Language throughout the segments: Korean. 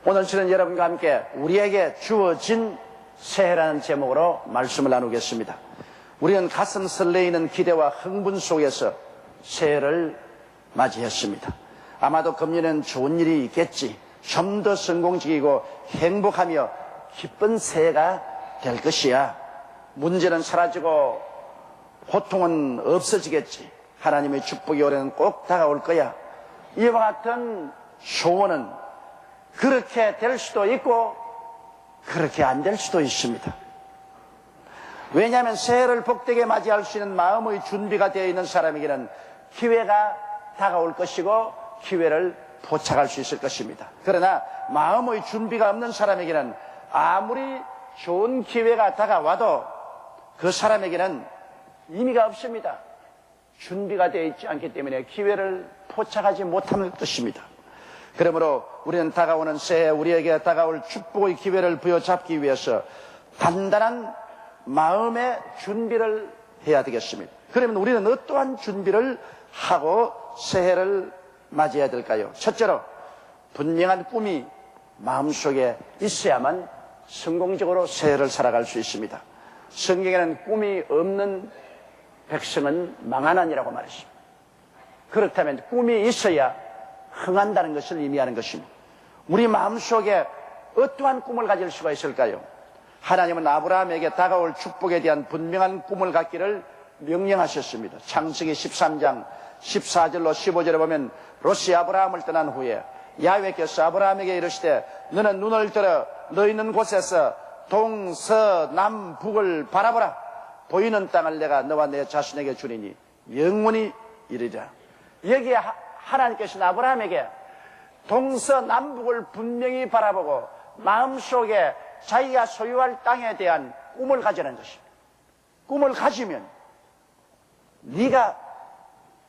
오늘 저는 여러분과 함께 우리에게 주어진 새해라는 제목으로 말씀을 나누겠습니다. 우리는 가슴 설레이는 기대와 흥분 속에서 새해를 맞이했습니다. 아마도 금년엔 좋은 일이 있겠지, 좀 더 성공적이고 행복하며 기쁜 새해가 될 것이야, 문제는 사라지고 고통은 없어지겠지, 하나님의 축복이 올해는 꼭 다가올 거야, 이와 같은 소원은 그렇게 될 수도 있고 그렇게 안 될 수도 있습니다. 왜냐하면 새해를 복되게 맞이할 수 있는 마음의 준비가 되어 있는 사람에게는 기회가 다가올 것이고 기회를 포착할 수 있을 것입니다. 그러나 마음의 준비가 없는 사람에게는 아무리 좋은 기회가 다가와도 그 사람에게는 의미가 없습니다. 준비가 되어 있지 않기 때문에 기회를 포착하지 못하는 것입니다. 그러므로 우리는 다가오는 새해, 우리에게 다가올 축복의 기회를 부여잡기 위해서 단단한 마음의 준비를 해야 되겠습니다. 그러면 우리는 어떠한 준비를 하고 새해를 맞이해야 될까요? 첫째로 분명한 꿈이 마음속에 있어야만 성공적으로 새해를 살아갈 수 있습니다. 성경에는 꿈이 없는 백성은 망하나니라고 말했습니다. 그렇다면 꿈이 있어야 흥한다는 것을 의미하는 것입니다. 우리 마음속에 어떠한 꿈을 가질 수가 있을까요? 하나님은 아브라함에게 다가올 축복에 대한 분명한 꿈을 갖기를 명령하셨습니다. 창세기 13장 14절로 15절에 보면 롯이 아브라함을 떠난 후에 야훼께서 아브라함에게 이르시되 너는 눈을 들어 너 있는 곳에서 동서남북을 바라보라. 보이는 땅을 내가 너와 내 자손에게 주리니 영원히 이르리라. 여기에 하나님께서는 아브라함에게 동서남북을 분명히 바라보고 마음속에 자기가 소유할 땅에 대한 꿈을 가지라는 것입니다. 꿈을 가지면 네가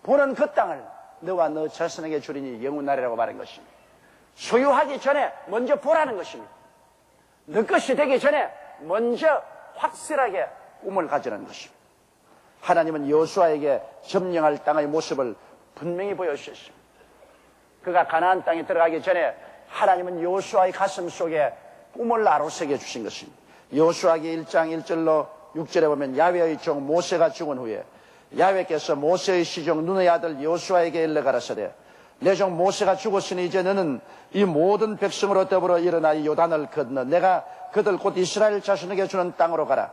보는 그 땅을 너와 너 자손에게 주리니 영원하리라고 말한 것입니다. 소유하기 전에 먼저 보라는 것입니다. 너 것이 되기 전에 먼저 확실하게 꿈을 가지라는 것입니다. 하나님은 여호수아에게 점령할 땅의 모습을 분명히 보여주셨습니다. 그가 가나안 땅에 들어가기 전에 하나님은 여호수아의 가슴 속에 꿈을 아로새겨 주신 것입니다. 여호수아기 1장 1절로 6절에 보면 야훼의 종 모세가 죽은 후에 야훼께서 모세의 시종 눈의 아들 여호수아에게 일러 가라사대 내 종 모세가 죽었으니 이제 너는 이 모든 백성으로 더불어 일어나 이 요단을 건너 내가 그들 곧 이스라엘 자손에게 주는 땅으로 가라.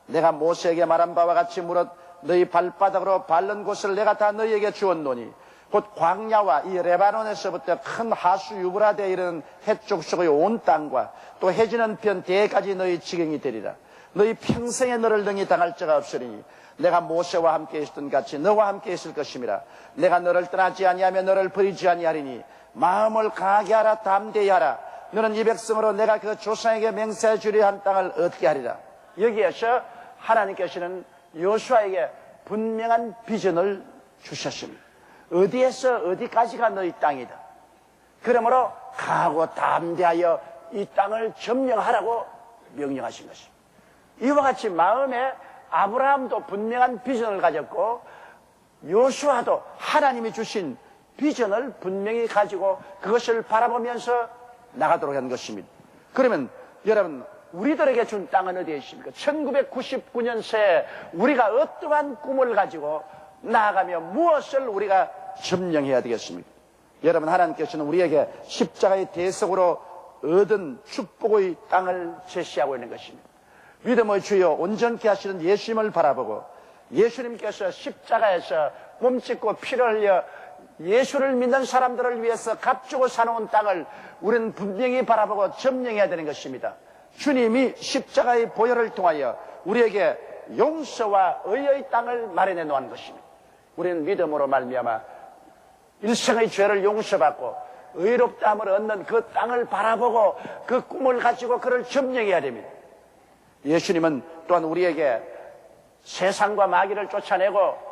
내가 모세에게 말한 바와 같이 무릇 너희 발바닥으로 밟는 곳을 내가 다 너희에게 주었노니 곧 광야와 이 레바논에서부터 큰 하수 유브라데에 이르는 해쪽 속의 온 땅과 또 해지는 편 대까지 너희 지경이 되리라. 너희 평생에 너를 능히 당할 자가 없으리니 내가 모세와 함께 있었던 같이 너와 함께 있을 것임이라. 내가 너를 떠나지 아니하며 너를 버리지 아니하리니 마음을 강하게 하라. 담대히 하라. 너는 이 백성으로 내가 그 조상에게 맹세해 주려 한 땅을 얻게 하리라. 여기에서 하나님께서는 여호수아에게 분명한 비전을 주셨습니다. 어디에서 어디까지가 너희 땅이다. 그러므로 강하고 담대하여 이 땅을 점령하라고 명령하신 것입니다. 이와 같이 마음에 아브라함도 분명한 비전을 가졌고 여호수아도 하나님이 주신 비전을 분명히 가지고 그것을 바라보면서 나가도록 한 것입니다. 그러면 여러분, 우리들에게 준 땅은 어디에 있습니까? 1999년 새에 우리가 어떠한 꿈을 가지고 나아가며 무엇을 우리가 점령해야 되겠습니까? 여러분, 하나님께서는 우리에게 십자가의 대속으로 얻은 축복의 땅을 제시하고 있는 것입니다. 믿음의 주여 온전케 하시는 예수님을 바라보고 예수님께서 십자가에서 몸짓고 피를 흘려 예수를 믿는 사람들을 위해서 값주고 사놓은 땅을 우리는 분명히 바라보고 점령해야 되는 것입니다. 주님이 십자가의 보혈을 통하여 우리에게 용서와 의의 땅을 마련해 놓은 것입니다. 우리는 믿음으로 말미암아 일생의 죄를 용서받고 의롭다함을 얻는 그 땅을 바라보고 그 꿈을 가지고 그를 점령해야 됩니다. 예수님은 또한 우리에게 세상과 마귀를 쫓아내고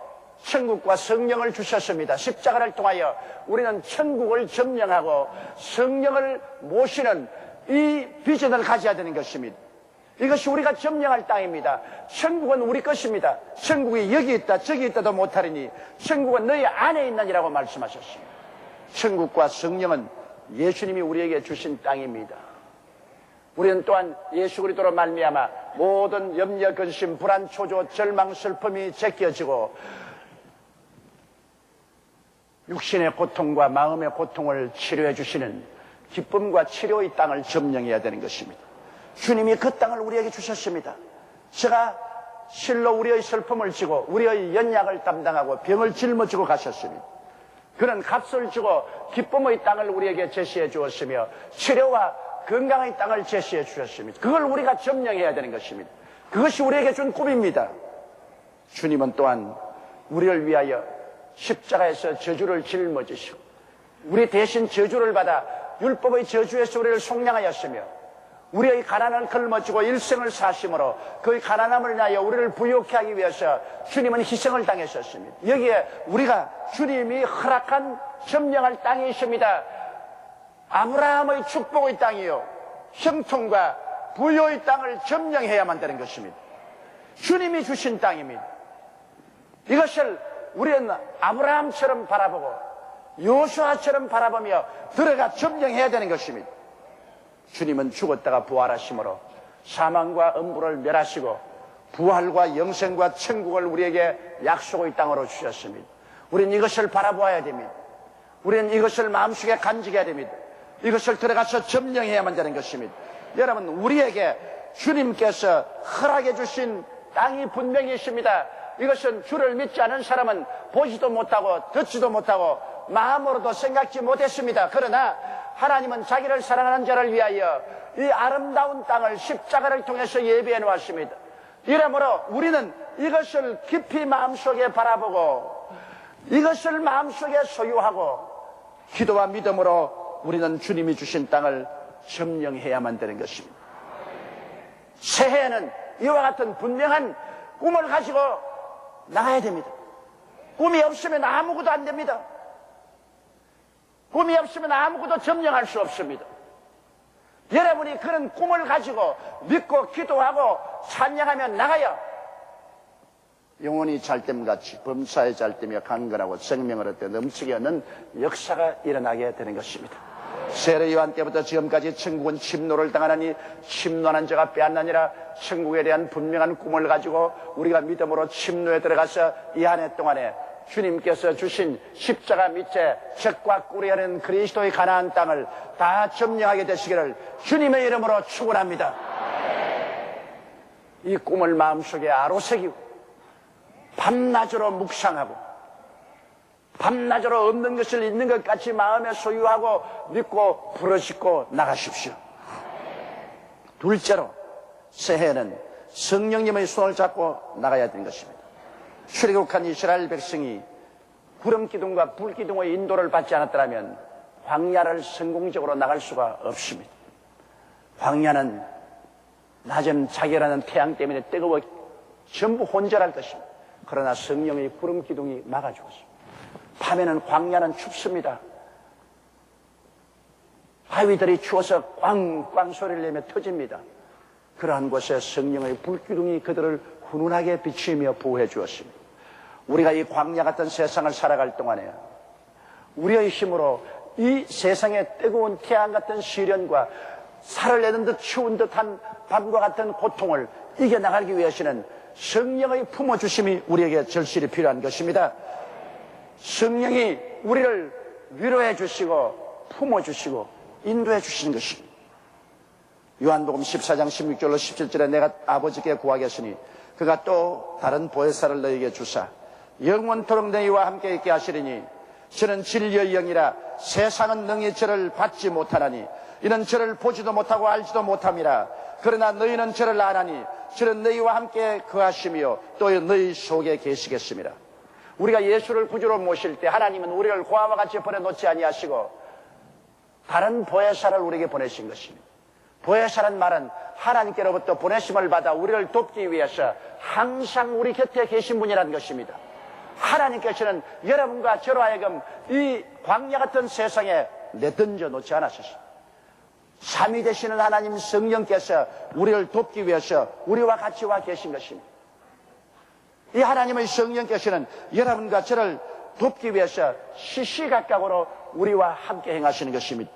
천국과 성령을 주셨습니다. 십자가를 통하여 우리는 천국을 점령하고 성령을 모시는 이 비전을 가져야 되는 것입니다. 이것이 우리가 점령할 땅입니다. 천국은 우리 것입니다. 천국이 여기 있다 저기 있다도 못하리니 천국은 너희 안에 있느니라고 말씀하셨습니다. 천국과 성령은 예수님이 우리에게 주신 땅입니다. 우리는 또한 예수 그리스도로 말미암아 모든 염려, 근심, 불안, 초조, 절망, 슬픔이 제껴지고 육신의 고통과 마음의 고통을 치료해 주시는 기쁨과 치료의 땅을 점령해야 되는 것입니다. 주님이 그 땅을 우리에게 주셨습니다. 제가 실로 우리의 슬픔을 지고 우리의 연약을 담당하고 병을 짊어지고 가셨습니다. 그는 값을 주고 기쁨의 땅을 우리에게 제시해 주었으며 치료와 건강의 땅을 제시해 주셨습니다. 그걸 우리가 점령해야 되는 것입니다. 그것이 우리에게 준 꿈입니다. 주님은 또한 우리를 위하여 십자가에서 저주를 짊어지시고 우리 대신 저주를 받아 율법의 저주에서 우리를 속량하였으며 우리의 가난을 걸머쥐고 일생을 사심으로 그의 가난함을 인하여 우리를 부유케 하기 위해서 주님은 희생을 당하셨습니다. 여기에 우리가 주님이 허락한 점령할 땅이 있습니다. 아브라함의 축복의 땅이요 형통과 부유의 땅을 점령해야만 되는 것입니다. 주님이 주신 땅입니다. 이것을 우리는 아브라함처럼 바라보고 요수아처럼 바라보며 들어가 점령해야 되는 것입니다. 주님은 죽었다가 부활하심으로 사망과 음부를 멸하시고 부활과 영생과 천국을 우리에게 약속의 땅으로 주셨습니다. 우리는 이것을 바라보아야 됩니다. 우리는 이것을 마음속에 간직해야 됩니다. 이것을 들어가서 점령해야만 되는 것입니다. 여러분, 우리에게 주님께서 허락해 주신 땅이 분명히 있습니다. 이것은 주를 믿지 않은 사람은 보지도 못하고 듣지도 못하고 마음으로도 생각지 못했습니다. 그러나 하나님은 자기를 사랑하는 자를 위하여 이 아름다운 땅을 십자가를 통해서 예비해 놓았습니다. 이러므로 우리는 이것을 깊이 마음속에 바라보고 이것을 마음속에 소유하고 기도와 믿음으로 우리는 주님이 주신 땅을 점령해야만 되는 것입니다. 새해에는 이와 같은 분명한 꿈을 가지고 나가야 됩니다. 꿈이 없으면 아무것도 안 됩니다. 꿈이 없으면 아무것도 점령할 수 없습니다. 여러분이 그런 꿈을 가지고 믿고 기도하고 찬양하며 나가야 영혼이 잘됨같이 범사에 잘되며 강건하고 생명을 얻되 넘치게 하는 역사가 일어나게 되는 것입니다. 세례 요한 때부터 지금까지 천국은 침노를 당하나니 침노하는 자가 빼앗나니라. 천국에 대한 분명한 꿈을 가지고 우리가 믿음으로 침노에 들어가서 이 한 해 동안에 주님께서 주신 십자가 밑에 젖과 꿀이 하는 그리스도의 가나안 땅을 다 점령하게 되시기를 주님의 이름으로 축원합니다. 이 꿈을 마음속에 아로새기고 밤낮으로 묵상하고 밤낮으로 없는 것을 있는 것 같이 마음에 소유하고 믿고 부르짖고 나가십시오. 둘째로 새해에는 성령님의 손을 잡고 나가야 되는 것입니다. 출애굽한 이스라엘 백성이 구름기둥과 불기둥의 인도를 받지 않았더라면 광야를 성공적으로 나갈 수가 없습니다. 광야는 낮은 자결하는 태양 때문에 뜨거워 전부 혼절할 것입니다. 그러나 성령의 구름기둥이 막아주었습니다. 밤에는 광야는 춥습니다. 바위들이 추워서 꽝꽝 소리를 내며 터집니다. 그러한 곳에 성령의 불기둥이 그들을 훈훈하게 비추며 보호해 주었습니다. 우리가 이 광야 같은 세상을 살아갈 동안에 우리의 힘으로 이 세상의 뜨거운 태양 같은 시련과 살을 내는 듯 추운 듯한 밤과 같은 고통을 이겨나가기 위해서는 성령의 품어주심이 우리에게 절실히 필요한 것입니다. 성령이 우리를 위로해 주시고 품어주시고 인도해 주시는 것입니다. 요한복음 14장 16절로 17절에 내가 아버지께 구하겠으니 그가 또 다른 보혜사를 너희에게 주사 영원토록 너희와 함께 있게 하시리니 저는 진리의 영이라 세상은 능히 저를 받지 못하나니 이는 저를 보지도 못하고 알지도 못함이라. 그러나 너희는 저를 아나니 저는 너희와 함께 거하시며 또 너희 속에 계시겠습니다. 우리가 예수를 구주로 모실 때 하나님은 우리를 고아와 같이 보내놓지 아니하시고 다른 보혜사를 우리에게 보내신 것입니다. 보혜사란 말은 하나님께로부터 보내심을 받아 우리를 돕기 위해서 항상 우리 곁에 계신 분이라는 것입니다. 하나님께서는 여러분과 저로 하여금 이 광야 같은 세상에 내던져 놓지 않았습니다. 삼위 되시는 하나님 성령께서 우리를 돕기 위해서 우리와 같이 와 계신 것입니다. 이 하나님의 성령께서는 여러분과 저를 돕기 위해서 시시각각으로 우리와 함께 행하시는 것입니다.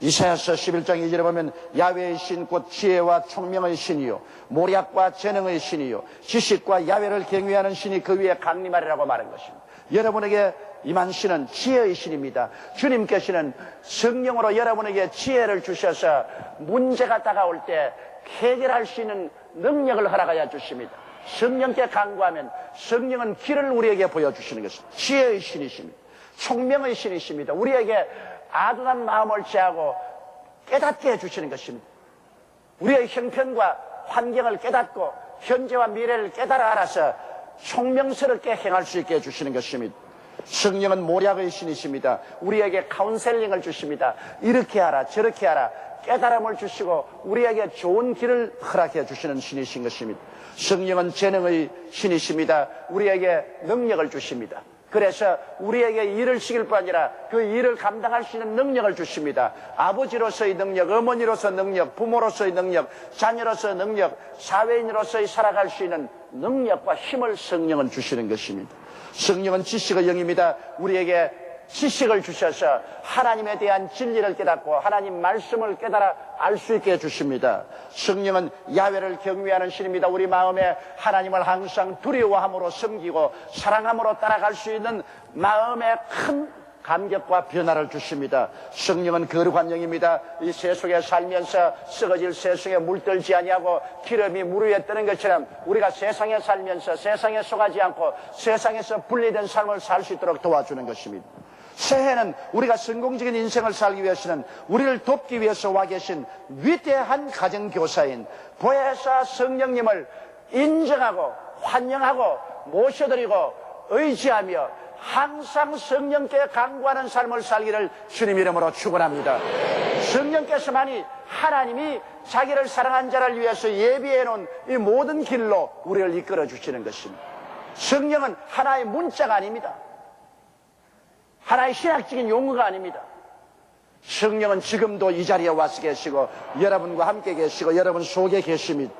이사야서 11장 2절에 보면 야훼의 신 곧 지혜와 총명의 신이요 모략과 재능의 신이요 지식과 야훼를 경외하는 신이 그 위에 강림하리라고 말한 것입니다. 여러분에게 임한 신은 지혜의 신입니다. 주님께서는 성령으로 여러분에게 지혜를 주셔서 문제가 다가올 때 해결할 수 있는 능력을 허락하여 주십니다. 성령께 간구하면 성령은 길을 우리에게 보여주시는 것입니다. 지혜의 신이십니다. 총명의 신이십니다. 우리에게 아둔한 마음을 제하고 깨닫게 해주시는 것입니다. 우리의 형편과 환경을 깨닫고 현재와 미래를 깨달아 알아서 총명스럽게 행할 수 있게 해주시는 것입니다. 성령은 모략의 신이십니다. 우리에게 카운셀링을 주십니다. 이렇게 하라 저렇게 하라 깨달음을 주시고 우리에게 좋은 길을 허락해 주시는 신이신 것입니다. 성령은 재능의 신이십니다. 우리에게 능력을 주십니다. 그래서 우리에게 일을 시킬 뿐 아니라 그 일을 감당할 수 있는 능력을 주십니다. 아버지로서의 능력, 어머니로서의 능력, 부모로서의 능력, 자녀로서의 능력, 사회인으로서의 살아갈 수 있는 능력과 힘을 성령은 주시는 것입니다. 성령은 지식의 영입니다. 우리에게 지식을 주셔서 하나님에 대한 진리를 깨닫고 하나님 말씀을 깨달아 알 수 있게 해주십니다. 성령은 야훼를 경외하는 신입니다. 우리 마음에 하나님을 항상 두려워함으로 섬기고 사랑함으로 따라갈 수 있는 마음의 큰 감격과 변화를 주십니다. 성령은 거룩한 영입니다. 이 세속에 살면서 썩어질 세속에 물들지 아니하고 기름이 물 위에 뜨는 것처럼 우리가 세상에 살면서 세상에 속하지 않고 세상에서 분리된 삶을 살 수 있도록 도와주는 것입니다. 새해는 우리가 성공적인 인생을 살기 위해서는 우리를 돕기 위해서 와 계신 위대한 가정교사인 보혜사 성령님을 인정하고 환영하고 모셔드리고 의지하며 항상 성령께 간구하는 삶을 살기를 주님 이름으로 축원합니다. 성령께서만이 하나님이 자기를 사랑한 자를 위해서 예비해 놓은 이 모든 길로 우리를 이끌어 주시는 것입니다. 성령은 하나의 문자가 아닙니다. 하나의 신학적인 용어가 아닙니다. 성령은 지금도 이 자리에 와서 계시고 여러분과 함께 계시고 여러분 속에 계십니다.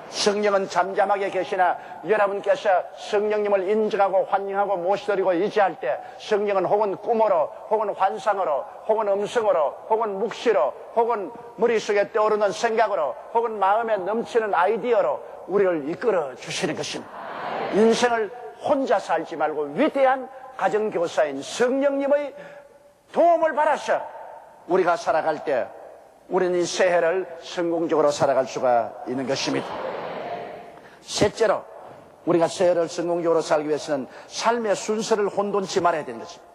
성령은 잠잠하게 계시나 여러분께서 성령님을 인정하고 환영하고 모시드리고 의지할 때 성령은 혹은 꿈으로 혹은 환상으로 혹은 음성으로 혹은 묵시로 혹은 머릿속에 떠오르는 생각으로 혹은 마음에 넘치는 아이디어로 우리를 이끌어 주시는 것입니다. 인생을 혼자 살지 말고 위대한 가정교사인 성령님의 도움을 받아서 우리가 살아갈 때 우리는 이 새해를 성공적으로 살아갈 수가 있는 것입니다. 셋째로 우리가 새해를 성공적으로 살기 위해서는 삶의 순서를 혼돈치 말아야 되는 것입니다.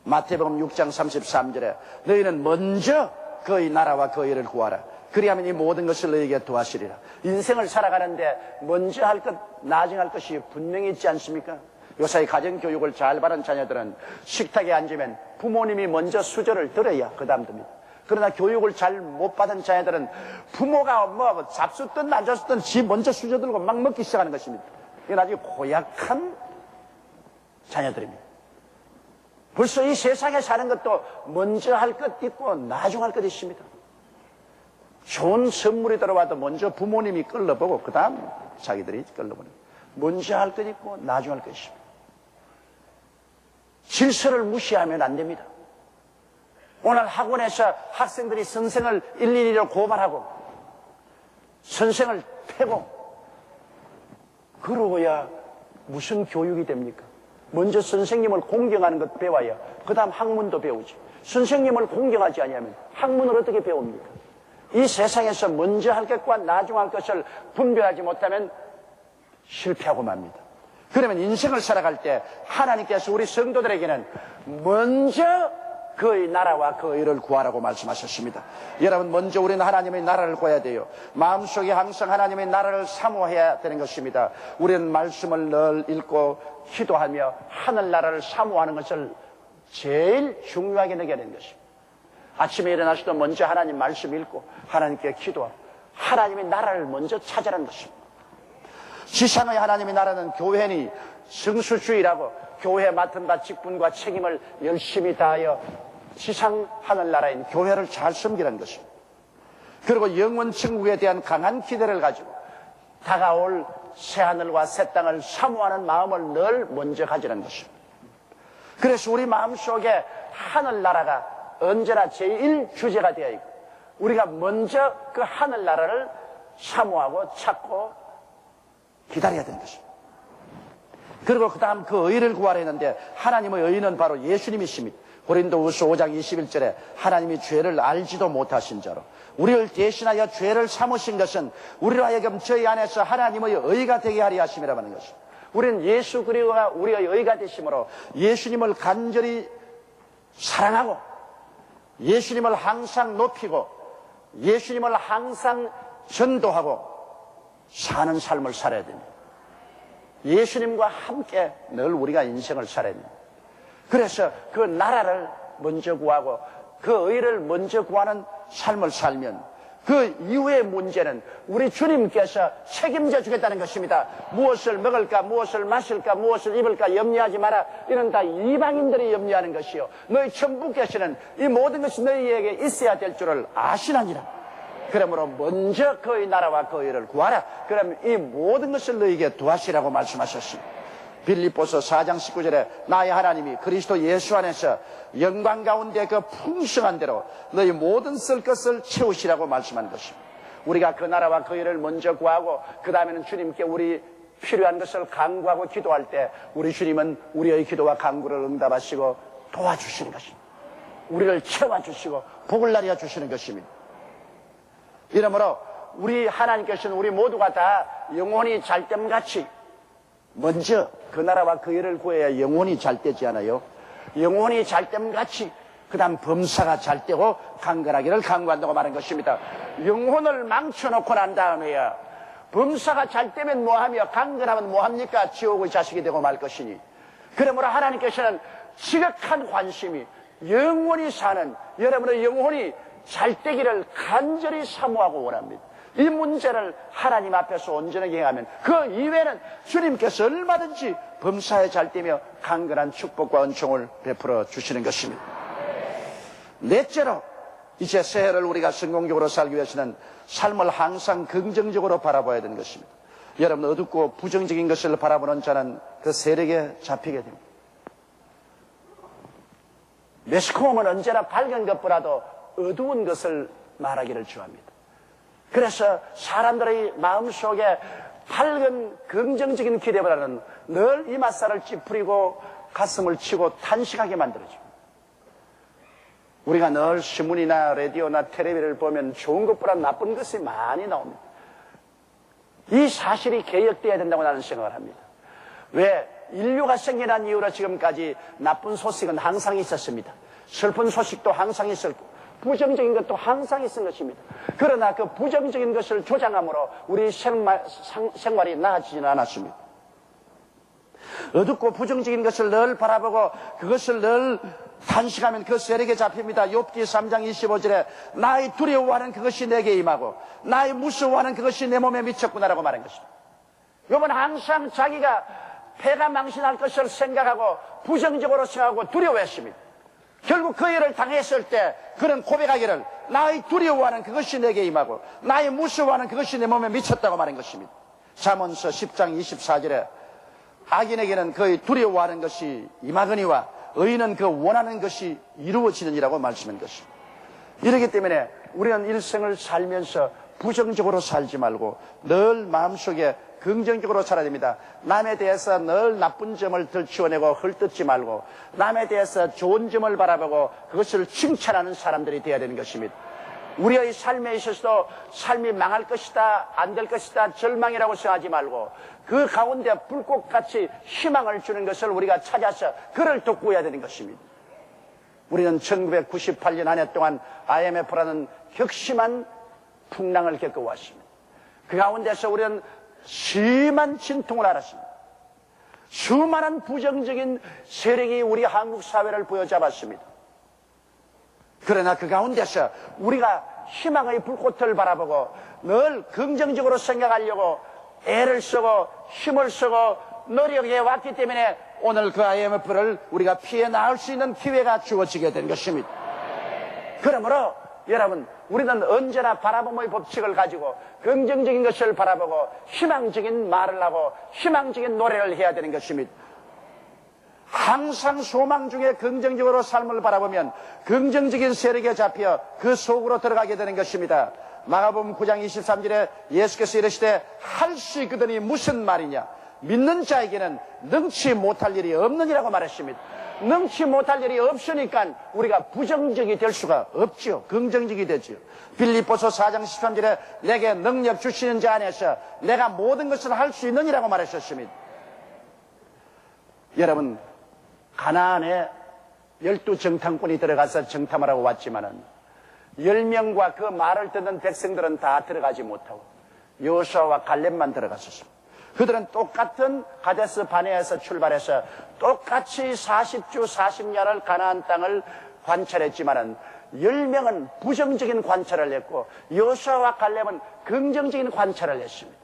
마태복음 6장 33절에 너희는 먼저 그의 나라와 그의 일을 구하라. 그리하면 이 모든 것을 너희에게 도하시리라. 인생을 살아가는데 먼저 할 것, 나중에 할 것이 분명히 있지 않습니까? 요사이 가정교육을 잘 받은 자녀들은 식탁에 앉으면 부모님이 먼저 수저를 들어야 그 다음 듭니다. 그러나 교육을 잘 못 받은 자녀들은 부모가 뭐 잡수든 안 잡수든 지 먼저 수저 들고 막 먹기 시작하는 것입니다. 이건 아주 고약한 자녀들입니다. 벌써 이 세상에 사는 것도 먼저 할 것 있고 나중 할 것 있습니다. 좋은 선물이 들어와도 먼저 부모님이 끌러보고 그 다음 자기들이 끌러보는 먼저 할 것 있고 나중 할 것 있습니다. 질서를 무시하면 안 됩니다. 오늘 학원에서 학생들이 선생을 112로 고발하고 선생을 패고 그러고야 무슨 교육이 됩니까? 먼저 선생님을 공경하는 것 배워야 그 다음 학문도 배우지. 선생님을 공경하지 아니하면 학문을 어떻게 배웁니까? 이 세상에서 먼저 할 것과 나중 할 것을 분별하지 못하면 실패하고 맙니다. 그러면 인생을 살아갈 때 하나님께서 우리 성도들에게는 먼저 그의 나라와 그의 일을 구하라고 말씀하셨습니다. 여러분, 먼저 우리는 하나님의 나라를 구해야 돼요. 마음속에 항상 하나님의 나라를 사모해야 되는 것입니다. 우리는 말씀을 늘 읽고 기도하며 하늘나라를 사모하는 것을 제일 중요하게 느껴야 되는 것입니다. 아침에 일어나서도 먼저 하나님 말씀 읽고 하나님께 기도하고 하나님의 나라를 먼저 찾아라는 것입니다. 지상의 하나님의 나라는 교회니 성수주의라고 교회에 맡은 바 직분과 책임을 열심히 다하여 지상 하늘나라인 교회를 잘 섬기라는 것입니다. 그리고 영원 천국에 대한 강한 기대를 가지고 다가올 새하늘과 새 땅을 사모하는 마음을 늘 먼저 가지라는 것입니다. 그래서 우리 마음속에 하늘나라가 언제나 제1 주제가 되어 있고 우리가 먼저 그 하늘나라를 사모하고 찾고 기다려야 되는 것입니다. 그리고 그 다음 그 의를 구하려 했는데 하나님의 의는 바로 예수님이십니다. 고린도후서 5장 21절에 하나님이 죄를 알지도 못하신 자로 우리를 대신하여 죄를 삼으신 것은 우리로 하여금 저희 안에서 하나님의 의가 되게 하려 하심이라 하는 것입니다. 우리는 예수 그리스도가 우리의 의가 되심으로 예수님을 간절히 사랑하고 예수님을 항상 높이고 예수님을 항상 전도하고 사는 삶을 살아야 됩니다. 예수님과 함께 늘 우리가 인생을 살아야 됩니다. 그래서 그 나라를 먼저 구하고 그 의를 먼저 구하는 삶을 살면 그 이후의 문제는 우리 주님께서 책임져 주겠다는 것입니다. 무엇을 먹을까, 무엇을 마실까, 무엇을 입을까 염려하지 마라. 이는 다 이방인들이 염려하는 것이요 너희 천부께서는 이 모든 것이 너희에게 있어야 될 줄을 아시나니라. 그러므로 먼저 그의 나라와 그 의를 구하라. 그러면 이 모든 것을 너희에게 도하시라고 말씀하셨습니다. 빌립보서 4장 19절에 나의 하나님이 그리스도 예수 안에서 영광 가운데 그 풍성한 대로 너희 모든 쓸 것을 채우시라고 말씀한 것입니다. 우리가 그 나라와 그 일을 먼저 구하고 그 다음에는 주님께 우리 필요한 것을 간구하고 기도할 때 우리 주님은 우리의 기도와 간구를 응답하시고 도와주시는 것입니다. 우리를 채워주시고 복을 나려 주시는 것입니다. 이러므로 우리 하나님께서는 우리 모두가 다 영혼이 잘됨같이 먼저 그 나라와 그 일을 구해야 영혼이 잘 되지 않아요? 영혼이 잘됨같이 그 다음 범사가 잘 되고 강건하기를 강구한다고 말한 것입니다. 영혼을 망쳐놓고 난 다음에야 범사가 잘 되면 뭐하며 강건하면 뭐합니까? 지옥의 자식이 되고 말 것이니. 그러므로 하나님께서는 지극한 관심이 영원히 사는 여러분의 영혼이 잘 되기를 간절히 사모하고 원합니다. 이 문제를 하나님 앞에서 온전하게 행하면 그 이외에는 주님께서 얼마든지 범사에 잘 되며 강건한 축복과 은총을 베풀어 주시는 것입니다. 넷째로 이제 새해를 우리가 성공적으로 살기 위해서는 삶을 항상 긍정적으로 바라봐야 되는 것입니다. 여러분 어둡고 부정적인 것을 바라보는 자는 그 세력에 잡히게 됩니다. 매스컴은 언제나 밝은 것보다도 어두운 것을 말하기를 좋아합니다. 그래서 사람들의 마음속에 밝은 긍정적인 기대보다는 늘 이맛살을 찌푸리고 가슴을 치고 탄식하게 만들어줍니다. 우리가 늘 신문이나 라디오나 텔레비를 보면 좋은 것보다 나쁜 것이 많이 나옵니다. 이 사실이 개혁되어야 된다고 나는 생각을 합니다. 왜? 인류가 생겨난 이후로 지금까지 나쁜 소식은 항상 있었습니다. 슬픈 소식도 항상 있었고 부정적인 것도 항상 있은 것입니다. 그러나 그 부정적인 것을 조장함으로 우리 생활이 나아지지는 않았습니다. 어둡고 부정적인 것을 늘 바라보고 그것을 늘 탄식하면 그 세력에 잡힙니다. 욥기 3장 25절에 나의 두려워하는 그것이 내게 임하고 나의 무서워하는 그것이 내 몸에 미쳤구나라고 말한 것입니다. 욥은 항상 자기가 패가 망신할 것을 생각하고 부정적으로 생각하고 두려워했습니다. 결국 그 일을 당했을 때 그는 고백하기를 나의 두려워하는 그것이 내게 임하고 나의 무서워하는 그것이 내 몸에 미쳤다고 말한 것입니다. 잠언서 10장 24절에 악인에게는 그의 두려워하는 것이 임하거니와 의인은 그 원하는 것이 이루어지느니라고 말씀한 것입니다. 이렇기 때문에 우리는 일생을 살면서 부정적으로 살지 말고 늘 마음속에 긍정적으로 살아야 됩니다. 남에 대해서 늘 나쁜 점을 들추어내고 헐뜯지 말고 남에 대해서 좋은 점을 바라보고 그것을 칭찬하는 사람들이 되어야 되는 것입니다. 우리의 삶에 있어서도 삶이 망할 것이다, 안 될 것이다, 절망이라고 생각하지 말고 그 가운데 불꽃같이 희망을 주는 것을 우리가 찾아서 그를 돋구어야 되는 것입니다. 우리는 1998년 한 해 동안 IMF라는 격심한 풍랑을 겪어왔습니다. 그 가운데서 우리는 심한 진통을 알았습니다. 수많은 부정적인 세력이 우리 한국 사회를 부여잡았습니다. 그러나 그 가운데서 우리가 희망의 불꽃을 바라보고 늘 긍정적으로 생각하려고 애를 쓰고 힘을 쓰고 노력해 왔기 때문에 오늘 그 IMF를 우리가 피해 나올 수 있는 기회가 주어지게 된 것입니다. 그러므로 여러분 우리는 언제나 바라봄의 법칙을 가지고 긍정적인 것을 바라보고 희망적인 말을 하고 희망적인 노래를 해야 되는 것입니다. 항상 소망 중에 긍정적으로 삶을 바라보면 긍정적인 세력에 잡혀 그 속으로 들어가게 되는 것입니다. 마가복음 9장 23절에 예수께서 이르시되 할 수 있거든이 무슨 말이냐? 믿는 자에게는 능치 못할 일이 없느니라고 말했습니다. 능치 못할 일이 없으니까 우리가 부정적이 될 수가 없죠. 긍정적이 되죠. 빌립보서 4장 13절에 내게 능력 주시는 자 안에서 내가 모든 것을 할 수 있느니라고 말하셨습니다. 여러분, 가나안에 12정탐꾼이 들어가서 정탐을 하고 왔지만은 10명과 그 말을 듣는 백성들은 다 들어가지 못하고 여호수아와 갈렙만 들어갔었습니다. 그들은 똑같은 가데스 바네아에서 출발해서 똑같이 40주 40년을 가나안 땅을 관찰했지만은 10명은 부정적인 관찰을 했고 여호수아와 갈렙은 긍정적인 관찰을 했습니다.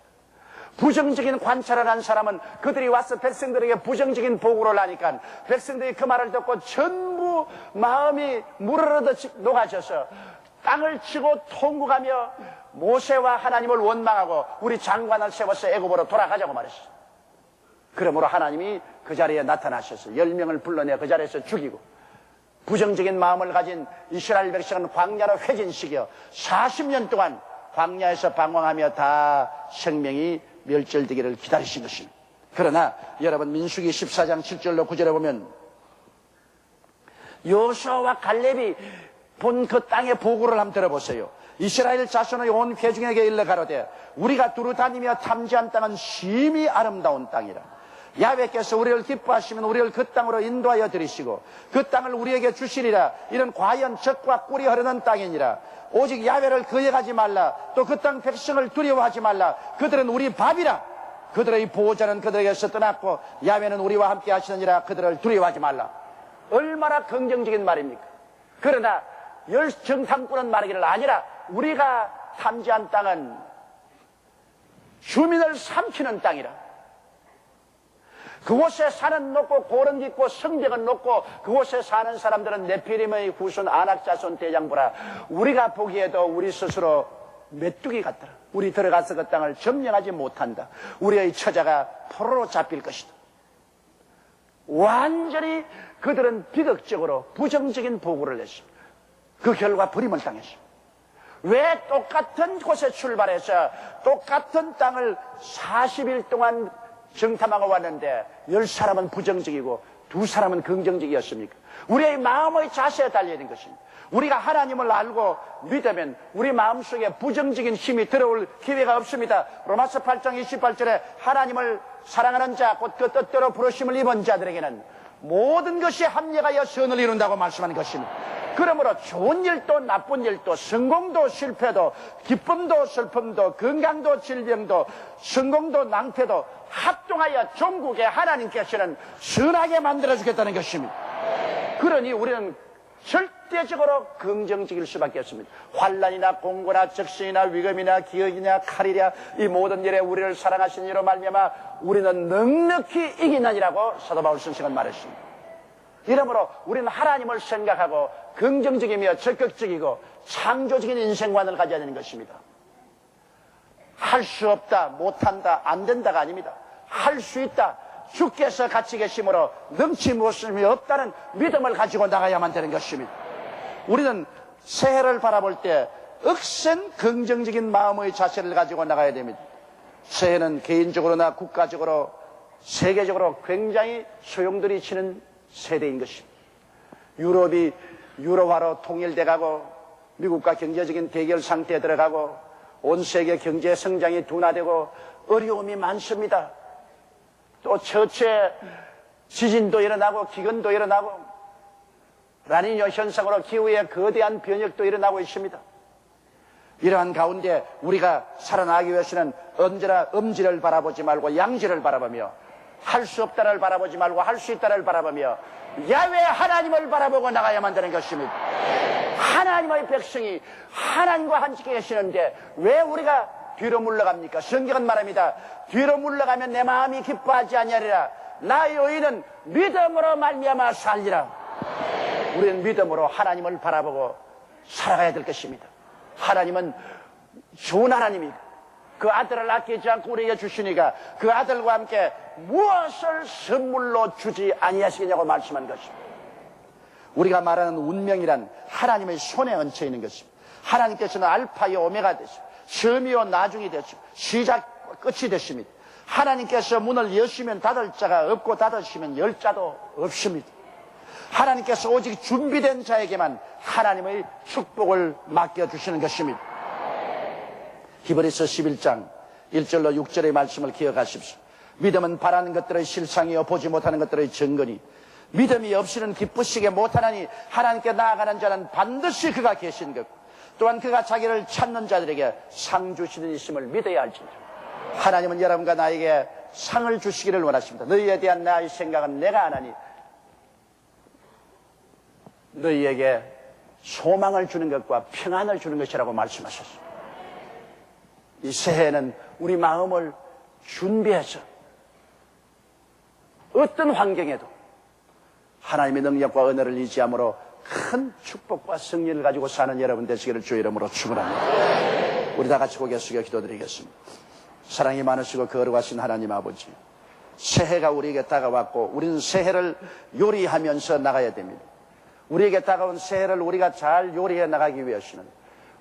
부정적인 관찰을 한 사람은 그들이 와서 백성들에게 부정적인 보고를 하니까 백성들이 그 말을 듣고 전부 마음이 무르르듯 녹아져서 땅을 치고 통곡하며 모세와 하나님을 원망하고 우리 장관을 세워서 애굽으로 돌아가자고 말했어요. 그러므로 하나님이 그 자리에 나타나셔서 10명을 불러내 그 자리에서 죽이고 부정적인 마음을 가진 이스라엘 백성은 광야로 회진시켜 40년 동안 광야에서 방황하며 다 생명이 멸절되기를 기다리신 것입니다. 그러나 여러분 민수기 14장 7절로 9절에 보면 여호수아와 갈렙이 본 그 땅의 보고를 한번 들어보세요. 이스라엘 자손의 온 회중에게 일러 가로되 우리가 두루 다니며 탐지한 땅은 심히 아름다운 땅이라. 야훼께서 우리를 기뻐하시면 우리를 그 땅으로 인도하여 들이시고 그 땅을 우리에게 주시리라. 이는 과연 젖과 꿀이 흐르는 땅이니라. 오직 야훼를 거역하지 말라. 또 그 땅 백성을 두려워하지 말라. 그들은 우리 밥이라. 그들의 보호자는 그들에게서 떠났고 야훼는 우리와 함께 하시느니라. 그들을 두려워하지 말라. 얼마나 긍정적인 말입니까? 그러나 열정탐꾼은 말하기를 아니라 우리가 탐지한 땅은 주민을 삼키는 땅이라. 그곳에 산은 높고 고른 깊고 성벽은 높고 그곳에 사는 사람들은 네피림의 후손 아낙자손 대장부라. 우리가 보기에도 우리 스스로 메뚜기 같더라. 우리 들어가서 그 땅을 점령하지 못한다. 우리의 처자가 포로로 잡힐 것이다. 완전히 그들은 비극적으로 부정적인 보고를 했습니다. 그 결과 버림을 당했습니다. 왜 똑같은 곳에 출발해서 똑같은 땅을 40일 동안 정탐하고 왔는데 10사람은 부정적이고 2사람은 긍정적이었습니까? 우리의 마음의 자세에 달려있는 것입니다. 우리가 하나님을 알고 믿으면 우리 마음속에 부정적인 힘이 들어올 기회가 없습니다. 로마서 8장 28절에 하나님을 사랑하는 자 곧 그 뜻대로 부르심을 입은 자들에게는 모든 것이 합력하여 선을 이룬다고 말씀하는 것입니다. 그러므로 좋은 일도 나쁜 일도 성공도 실패도 기쁨도 슬픔도 건강도 질병도 성공도 낭패도 합동하여 종국에 하나님께서는 선하게 만들어주겠다는 것입니다. 그러니 우리는 절대적으로 긍정적일 수밖에 없습니다. 환난이나 공고나 적신이나 위금이나 기억이나 칼이랴 이 모든 일에 우리를 사랑하신 이로 말미암아 우리는 넉넉히 이기나니라고 사도 바울 선생은 말했습니다. 이러므로 우리는 하나님을 생각하고 긍정적이며 적극적이고 창조적인 인생관을 가져야 되는 것입니다. 할 수 없다, 못한다, 안 된다가 아닙니다. 할 수 있다. 주께서 같이 계심으로 능치 못함이 없다는 믿음을 가지고 나가야만 되는 것입니다. 우리는 새해를 바라볼 때 억센 긍정적인 마음의 자세를 가지고 나가야 됩니다. 새해는 개인적으로나 국가적으로 세계적으로 굉장히 소용돌이 치는 세대인 것입니다. 유럽이 유로화로 통일돼가고 미국과 경제적인 대결 상태에 들어가고 온 세계 경제 성장이 둔화되고 어려움이 많습니다. 또 처처에 지진도 일어나고 기근도 일어나고 라니뇨 현상으로 기후에 거대한 변혁도 일어나고 있습니다. 이러한 가운데 우리가 살아나기 위해서는 언제나 엄지를 바라보지 말고 양지를 바라보며 할 수 없다를 바라보지 말고 할 수 있다를 바라보며 야훼 하나님을 바라보고 나가야만 되는 것입니다. 하나님의 백성이 하나님과 함께 계시는데 왜 우리가 뒤로 물러갑니까? 성경은 말합니다. 뒤로 물러가면 내 마음이 기뻐하지 아니하리라. 나의 의인은 믿음으로 말미암아 살리라. 우리는 믿음으로 하나님을 바라보고 살아가야 될 것입니다. 하나님은 좋은 하나님이고 그 아들을 아끼지 않고 우리에게 주시니까 그 아들과 함께 무엇을 선물로 주지 아니하시겠냐고 말씀한 것입니다. 우리가 말하는 운명이란 하나님의 손에 얹혀 있는 것입니다. 하나님께서는 알파요 오메가 되시고 처음이요 나중이 되시고 시작과 끝이 되십니다. 하나님께서 문을 여시면 닫을 자가 없고 닫으시면 열 자도 없습니다. 하나님께서 오직 준비된 자에게만 하나님의 축복을 맡겨주시는 것입니다. 히브리서 11장 1절로 6절의 말씀을 기억하십시오. 믿음은 바라는 것들의 실상이요 보지 못하는 것들의 증거니 믿음이 없이는 기쁘시게 못하나니 하나님께 나아가는 자는 반드시 그가 계신 것 또한 그가 자기를 찾는 자들에게 상 주시는 이심을 믿어야 할지니라. 하나님은 여러분과 나에게 상을 주시기를 원하십니다. 너희에 대한 나의 생각은 내가 안 하니 너희에게 소망을 주는 것과 평안을 주는 것이라고 말씀하셨습니다. 이 새해에는 우리 마음을 준비해서 어떤 환경에도 하나님의 능력과 은혜를 의지함으로 큰 축복과 승리를 가지고 사는 여러분 되시기를 주의 이름으로 축원합니다. 우리 다 같이 고개 숙여 기도드리겠습니다. 사랑이 많으시고 거룩하신 하나님 아버지, 새해가 우리에게 다가왔고 우리는 새해를 요리하면서 나가야 됩니다. 우리에게 다가온 새해를 우리가 잘 요리해 나가기 위해서는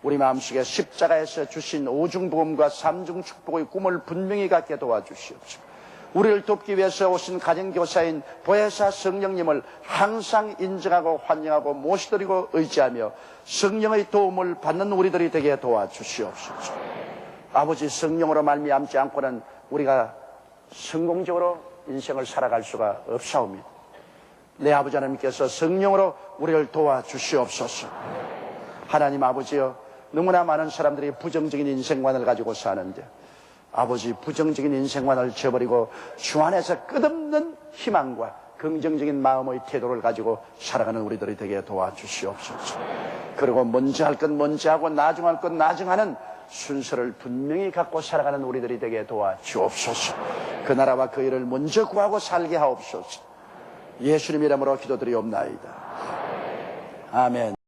우리 마음속에 십자가에서 주신 오중복음과 삼중 축복의 꿈을 분명히 갖게 도와주시옵소서. 우리를 돕기 위해서 오신 가정교사인 보혜사 성령님을 항상 인정하고 환영하고 모시드리고 의지하며 성령의 도움을 받는 우리들이 되게 도와주시옵소서. 아버지, 성령으로 말미암지 않고는 우리가 성공적으로 인생을 살아갈 수가 없사옵니다. 내 아버지 하나님께서 성령으로 우리를 도와주시옵소서. 하나님 아버지여, 너무나 많은 사람들이 부정적인 인생관을 가지고 사는데 아버지, 부정적인 인생관을 저버리고 주 안에서 끝없는 희망과 긍정적인 마음의 태도를 가지고 살아가는 우리들이 되게 도와주시옵소서. 그리고 먼저 할 건 먼저 하고 나중 할 건 나중하는 순서를 분명히 갖고 살아가는 우리들이 되게 도와주옵소서. 그 나라와 그 일을 먼저 구하고 살게 하옵소서. 예수님 이름으로 기도드리옵나이다. 아멘.